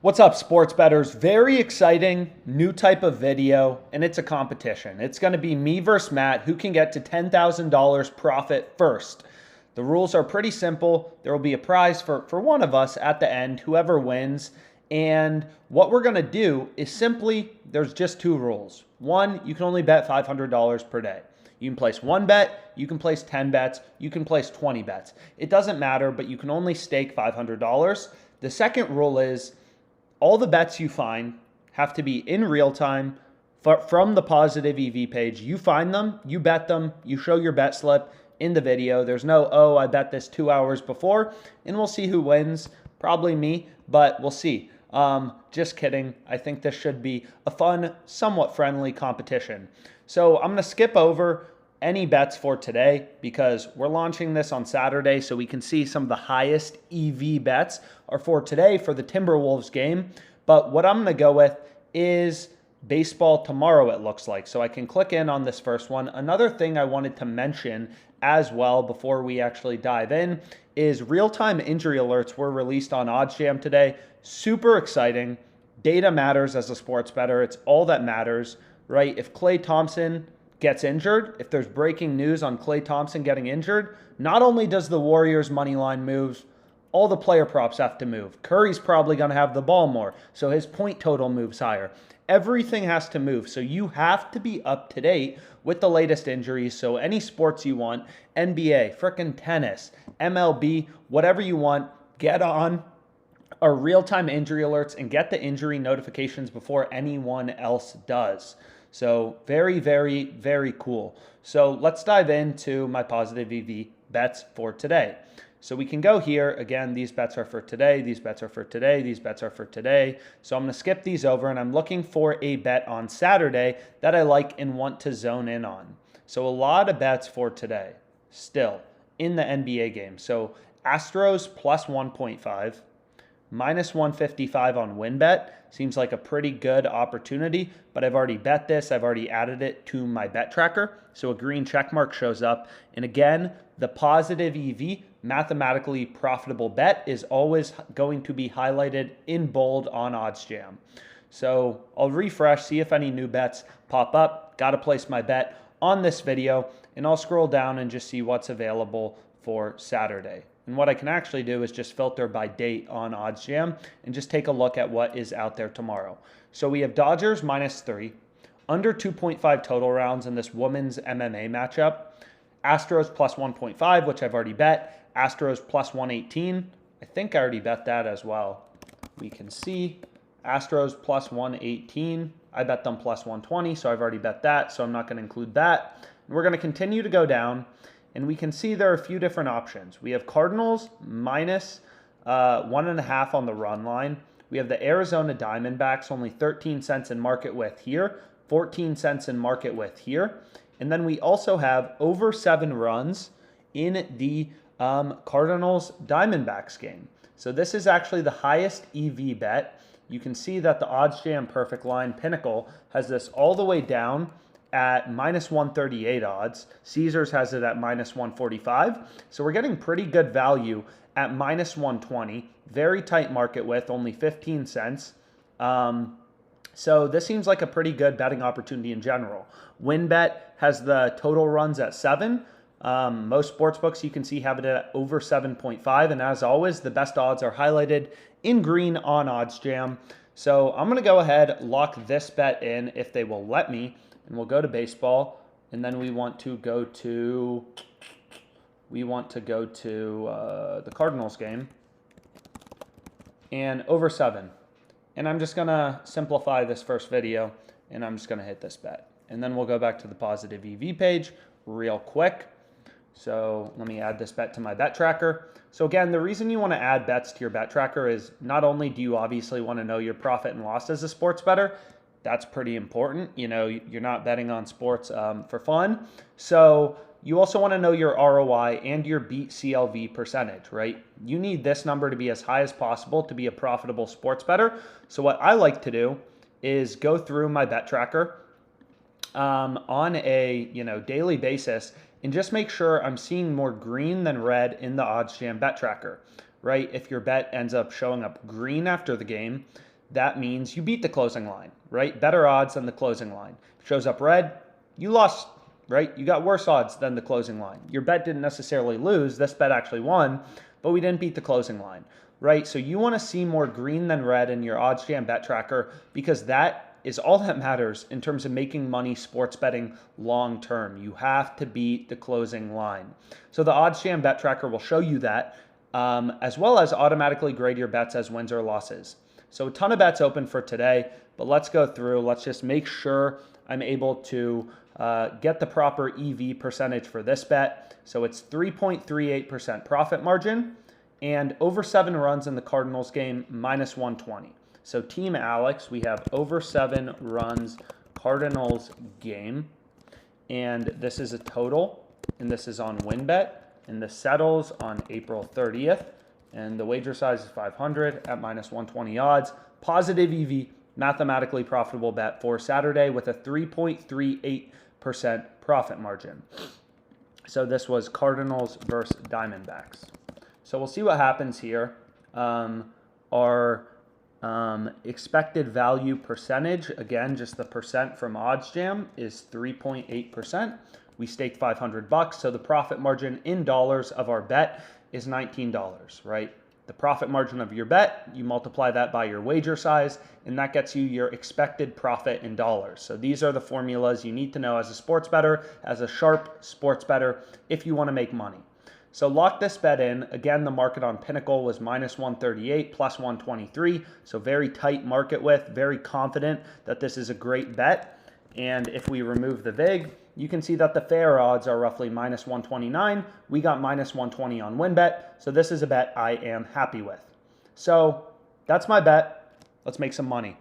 What's up, sports bettors? Very exciting new type of video, and it's a competition. It's going to be me versus Matt, who can get to $10,000 profit first. The rules are pretty simple. There will be a prize for one of us at the end, whoever wins. And what we're going to do is simply, there's just two rules. One, you can only bet $500 per day. You can place one bet, you can place 10 bets, you can place 20 bets. It doesn't matter, but you can only stake $500. The second rule is, all the bets you find have to be in real time from the Positive EV page. You find them, you bet them, you show your bet slip in the video. There's no, oh, I bet this 2 hours before, and we'll see who wins. Probably me, but we'll see. Just kidding. I think this should be a fun, somewhat friendly competition. So I'm going to skip over any bets for today because we're launching this on Saturday, so we can see some of the highest EV bets are for today for the Timberwolves game. But what I'm going to go with is baseball tomorrow, it looks like. So I can click in on this first one. Another thing I wanted to mention as well before we actually dive in is real-time injury alerts were released on OddsJam today. Super exciting. Data matters as a sports bettor. It's all that matters, right? If Klay Thompson gets injured, if there's breaking news on Klay Thompson getting injured, not only does the Warriors money line move, all the player props have to move. Curry's probably going to have the ball more, so his point total moves higher. Everything has to move, so you have to be up to date with the latest injuries. So any sports you want, NBA, frickin' tennis, MLB, whatever you want, get on our real-time injury alerts and get the injury notifications before anyone else does. So very, very, very cool. So let's dive into my Positive EV bets for today. So we can go here. Again, these bets are for today. These bets are for today. These bets are for today. So I'm going to skip these over, and I'm looking for a bet on Saturday that I like and want to zone in on. So a lot of bets for today still in the NBA game. So Astros plus 1.5. Minus 155 on WinBet seems like a pretty good opportunity, but I've already bet this. I've already added it to my bet tracker. So a green check mark shows up. And again, the Positive EV mathematically profitable bet is always going to be highlighted in bold on OddsJam. So I'll refresh, see if any new bets pop up. Got to place my bet on this video, and I'll scroll down and just see what's available for Saturday. And what I can actually do is just filter by date on OddsJam and just take a look at what is out there tomorrow. So we have Dodgers -3, under 2.5 total rounds in this women's MMA matchup. Astros plus 1.5, which I've already bet. Astros plus 118. I think I already bet that as well. We can see Astros plus 118. I bet them plus 120, so I've already bet that, so I'm not going to include that. And we're going to continue to go down. And we can see there are a few different options. We have Cardinals minus 1.5 on the run line. We have the Arizona Diamondbacks, only 13 cents in market width here, 14 cents in market width here. And then we also have over 7 runs in the Cardinals Diamondbacks game. So this is actually the highest EV bet. You can see that the OddsJam Perfect Line Pinnacle has this all the way down at minus 138 odds. Caesars has it at minus 145. So we're getting pretty good value at minus 120. Very tight market width, only 15 cents. So this seems like a pretty good betting opportunity in general. WinBet has the total runs at 7. Most sportsbooks you can see have it at over 7.5. And as always, the best odds are highlighted in green on OddsJam. So I'm going to go ahead, lock this bet in if they will let me. And we'll go to baseball, and then we want to go to the Cardinals game and over 7. And I'm just gonna simplify this first video, and I'm just gonna hit this bet, and then we'll go back to the Positive EV page real quick. So let me add this bet to my bet tracker. So again, the reason you want to add bets to your bet tracker is not only do you obviously want to know your profit and loss as a sports bettor. That's pretty important. You know, you're not betting on sports for fun. So you also want to know your ROI and your beat CLV percentage, right? You need this number to be as high as possible to be a profitable sports bettor. So what I like to do is go through my bet tracker on a daily basis and just make sure I'm seeing more green than red in the OddsJam bet tracker, right? If your bet ends up showing up green after the game, that means you beat the closing line, right? Better odds than the closing line. Shows up red, you lost, right? You got worse odds than the closing line. Your bet didn't necessarily lose. This bet actually won, but we didn't beat the closing line, right? So you want to see more green than red in your OddsJam bet tracker, because that is all that matters in terms of making money sports betting long term. You have to beat the closing line. So the OddsJam bet tracker will show you that, as well as automatically grade your bets as wins or losses. So a ton of bets open for today, but let's go through. Let's just make sure I'm able to get the proper EV percentage for this bet. So it's 3.38% profit margin, and over 7 runs in the Cardinals game, minus 120. So Team Alex, we have over 7 runs Cardinals game, and this is a total, and this is on WinBet, and this settles on April 30th. And the wager size is 500 at minus 120 odds. Positive EV, mathematically profitable bet for Saturday with a 3.38% profit margin. So this was Cardinals versus Diamondbacks. So we'll see what happens here. Our expected value percentage, again, just the percent from OddsJam, is 3.8%. We staked $500, so the profit margin in dollars of our bet is $19, right? The profit margin of your bet, you multiply that by your wager size, and that gets you your expected profit in dollars. So these are the formulas you need to know as a sports bettor, as a sharp sports bettor, if you want to make money. So lock this bet in. Again, the market on Pinnacle was minus 138, plus 123. So very tight market width, very confident that this is a great bet. And if we remove the VIG, you can see that the fair odds are roughly minus 129. We got minus 120 on WinBet. So this is a bet I am happy with. So that's my bet. Let's make some money.